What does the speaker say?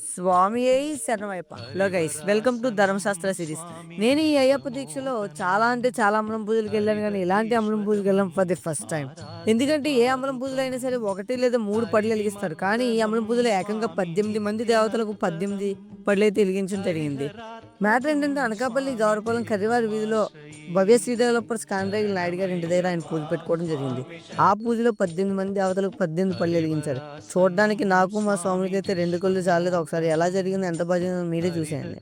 స్వామియే శరణమయ్యప్ప. Hello guys, welcome to ధర్మశాస్త్ర సిరీస్. నేను ఈ అయ్యప్ప దీక్షలో చాలా అంటే చాలా అమరం పూజలకెళ్ళాను గానీ, ఇలాంటి amaram పూజకెళ్ళడం for the first time. ఎందుకంటే ఏ అమరం పూజలైనా సరే 1 లేదా 3 పడులెలిగిస్తారు. కానీ ఈ అమరం పూజలో ఏకంగా 18 మంది దేవతలకు 18 పడులైతే ఎలిగించడం జరిగింది. మ్యాటర్ ఏంటంటే అనకాపల్లి గౌరపాలెం కర్రివారి వీధిలో భవ్య శ్రీ డెవలపర్స్ కాండ్రేగుల నాయుడు గారి ఇంటి దగ్గర ఆయన పూజ పెట్టుకోవడం జరిగింది. ఆ పూజలో 18 మంది దేవతలకు 18 పళ్ళు ఎలిగించారు. చూడడానికి నాకు మా స్వామికైతే 2 కళ్ళు చాలలేదు. ఒకసారి ఎలా జరిగిందో, ఎంత బాగా జరిగిందో మీరే చూసేయండి.